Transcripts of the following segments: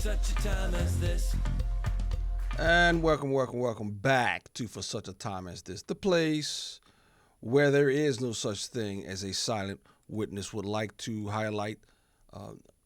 such a time as this. And welcome back to For Such a Time as This, the place where there is no such thing as a silent witness. Would like to highlight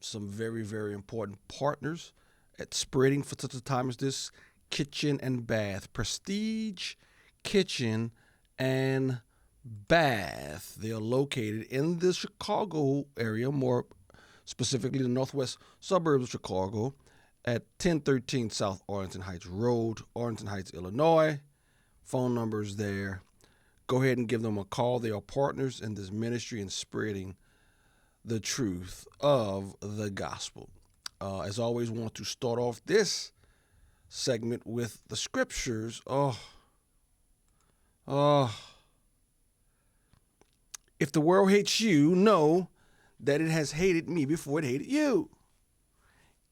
some very, very important partners at spreading for such a time as this. Kitchen and Bath, Prestige Kitchen and Bath. They are located in the Chicago area, more specifically the northwest suburbs of Chicago, at 1013 South Arlington Heights Road, Arlington Heights, Illinois. Phone numbers there. Go ahead and give them a call. They are partners in this ministry and spreading the truth of the gospel. As always, want to start off this segment with the scriptures. If the world hates you, know that it has hated me before it hated you.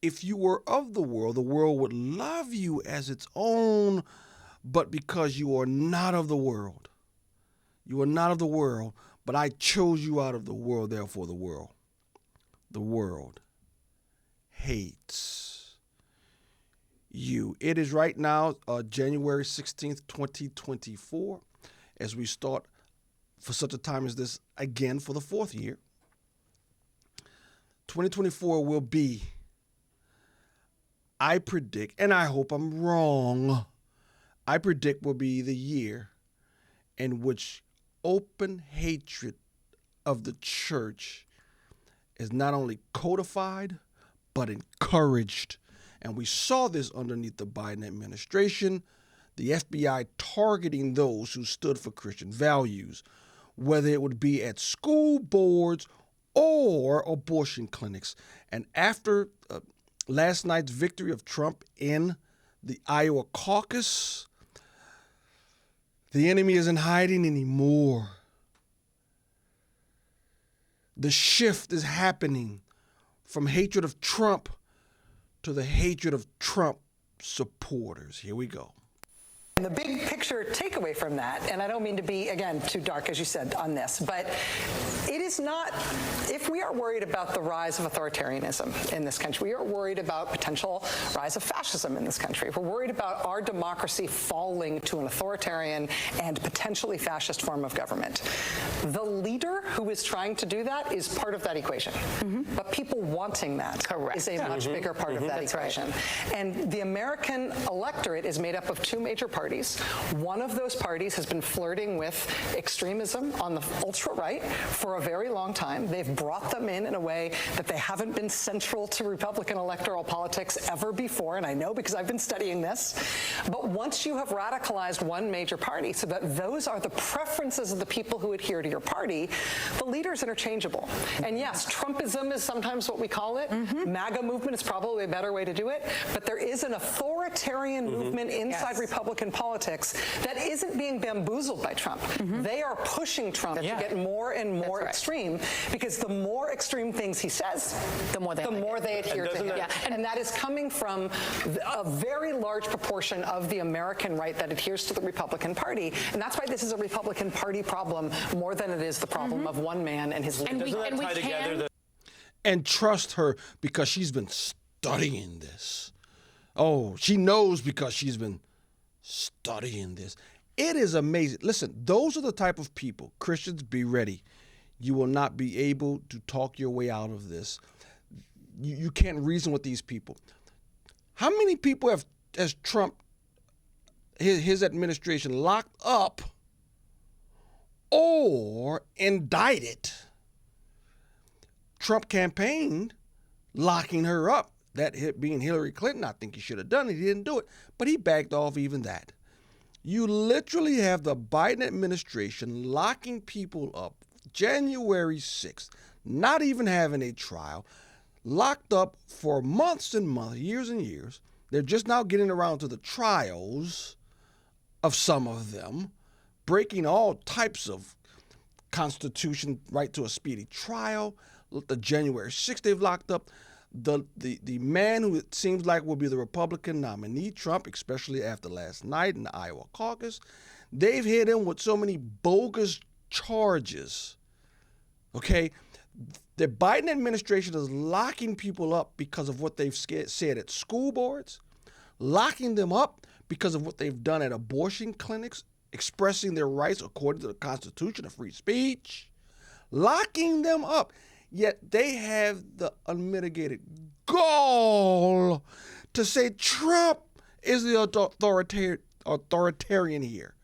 If you were of the world would love you as its own, but because you are not of the world, but I chose you out of the world, therefore the world hates you. It is right now January 16th, 2024, as we start for such a time as this again for the fourth year. 2024 will be, I predict, and I hope I'm wrong, I predict will be the year in which open hatred of the church is not only codified, but encouraged. And we saw this underneath the Biden administration, the FBI targeting those who stood for Christian values, whether it would be at school boards or abortion clinics. And after last night's victory of Trump in the Iowa caucus, the enemy isn't hiding anymore. The shift is happening from hatred of Trump to the hatred of Trump supporters. Here we go. And the big picture takeaway from that, and I don't mean to be, again, too dark, as you said, on this, but it is not, if we are worried about the rise of authoritarianism in this country, we are worried about potential rise of fascism in this country, if we're worried about our democracy falling to an authoritarian and potentially fascist form of government, the leader who is trying to do that is part of that equation. But people wanting that is a much bigger part of that equation. Right. And the American electorate is made up of two major parties. One of those parties has been flirting with extremism on the ultra-right for a very long time. They've brought them in a way that they haven't been central to Republican electoral politics ever before, and I know because I've been studying this. But once you have radicalized one major party so that those are the preferences of the people who adhere to your party, the leader's interchangeable. And yes, Trumpism is sometimes what we call it. MAGA movement is probably a better way to do it. But there is an authoritarian movement inside Republican politics that isn't being bamboozled by Trump. They are pushing Trump to get more and more extreme, because the more extreme things he says, the more they adhere to him. And that is coming from a very large proportion of the American right that adheres to the Republican Party. And that's why this is a Republican Party problem more than it is the problem of one man and his leader. And trust her, because she's been studying this. Oh, she knows because she's been studying this. It is amazing. Listen, those are the type of people, Christians, be ready. You will not be able to talk your way out of this. You can't reason with these people. How many people has Trump, his administration, locked up or indicted? Trump campaigned locking her up. That being Hillary Clinton, I think he should have done it. He didn't do it, but he backed off even that. You literally have the Biden administration locking people up January 6th, not even having a trial, locked up for months and months, years and years. They're just now getting around to the trials of some of them, breaking all types of Constitution right to a speedy trial. The January 6th they've locked up. The man who it seems like will be the Republican nominee, Trump, especially after last night in the Iowa caucus, they've hit him with so many bogus charges, okay, The Biden administration is locking people up because of what they've said at school boards, locking them up because of what they've done at abortion clinics, expressing their rights according to the Constitution of free speech, locking them up. Yet they have the unmitigated gall to say Trump is the authoritarian here,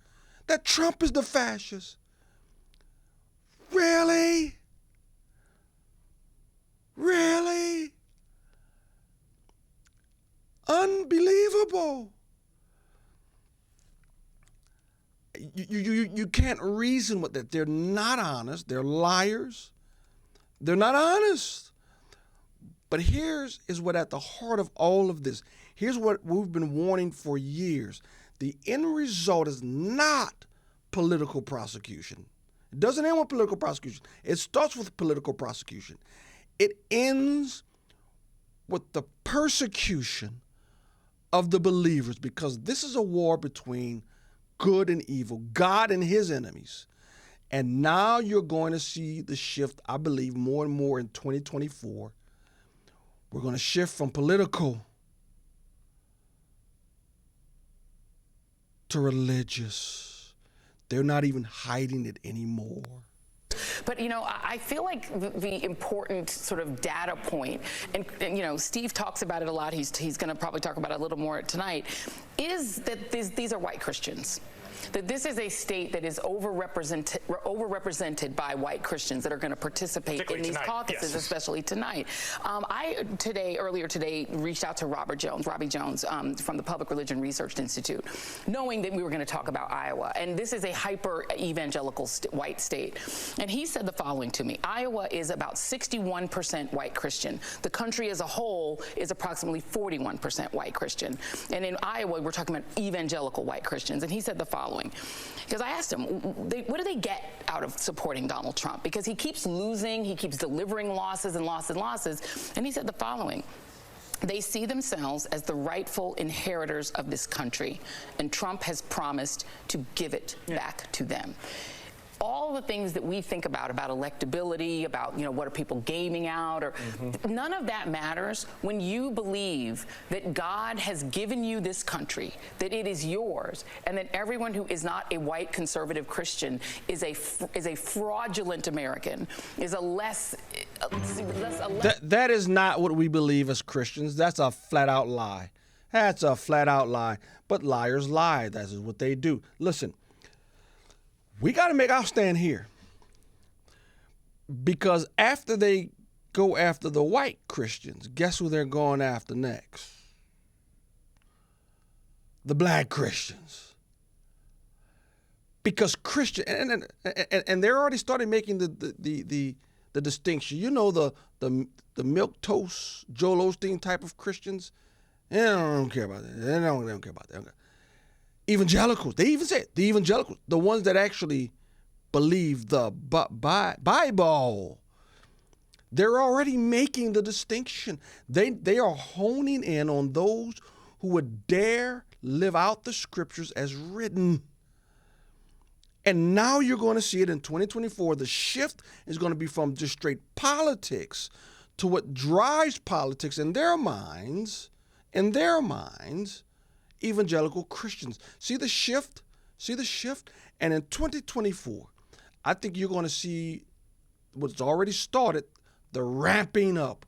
that Trump is the fascist. Really? Really? Unbelievable. You can't reason with that. They're not honest. They're liars. They're not honest. But here's what at the heart of all of this. Here's what we've been warning for years. The end result is not political prosecution. It doesn't end with political prosecution. It starts with political prosecution. It ends with the persecution of the believers, because this is a war between good and evil, God and his enemies. And now you're going to see the shift, I believe, more and more in 2024. We're going to shift from political to religious. They're not even hiding it anymore. But, I feel like the important sort of data point, and Steve talks about it a lot, he's going to probably talk about it a little more tonight, is that these are white Christians. That this is a state that is overrepresented by white Christians that are going to participate in these caucuses, yes. Especially tonight. Earlier today, reached out to Robbie Jones, from the Public Religion Research Institute, knowing that we were going to talk about Iowa. And this is a hyper-evangelical white state. And he said the following to me: Iowa is about 61% white Christian. The country as a whole is approximately 41% white Christian. And in Iowa, we're talking about evangelical white Christians. And he said the following. Because I asked him, what do they get out of supporting Donald Trump? Because he keeps losing, he keeps delivering losses and losses and losses. And he said the following: they see themselves as the rightful inheritors of this country, and Trump has promised to give it back to them. All the things that we think about electability, about, what are people gaming out, or none of that matters when you believe that God has given you this country, that it is yours, and that everyone who is not a white conservative Christian is a fraudulent American, is a less. That is not what we believe as Christians. That's a flat out lie. That's a flat out lie. But liars lie. That is what they do. Listen. We got to make our stand here, because after they go after the white Christians, guess who they're going after next? The black Christians. Because Christian, and they're already started making the distinction. The milquetoast Joel Osteen type of Christians. They don't care about that. They don't care about that. Evangelicals, they even said the evangelicals, the ones that actually believe the Bible, they're already making the distinction. They are honing in on those who would dare live out the scriptures as written. And now you're going to see it in 2024. The shift is going to be from just straight politics to what drives politics in their minds, evangelical Christians. See the shift? And in 2024, I think you're going to see what's already started, the ramping up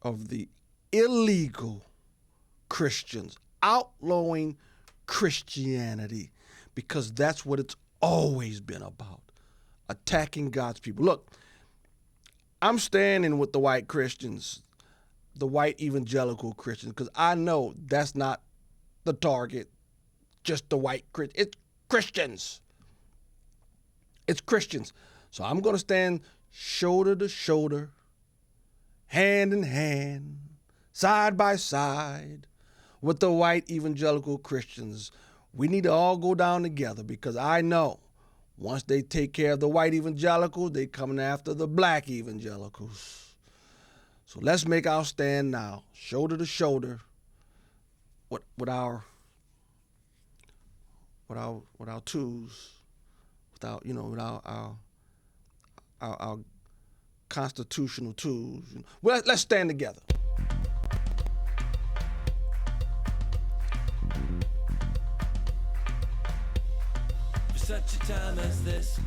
of the illegal Christians, outlawing Christianity, because that's what it's always been about, attacking God's people. Look, I'm standing with the white Christians, the white evangelical Christians, because I know that's not the target, just the white Christians. It's Christians. It's Christians. So I'm going to stand shoulder to shoulder, hand in hand, side by side with the white evangelical Christians. We need to all go down together, because I know once they take care of the white evangelicals, they coming after the black evangelicals. So let's make our stand now, shoulder to shoulder, with our tools, with our constitutional tools. Well, let's stand together. For such a time as this,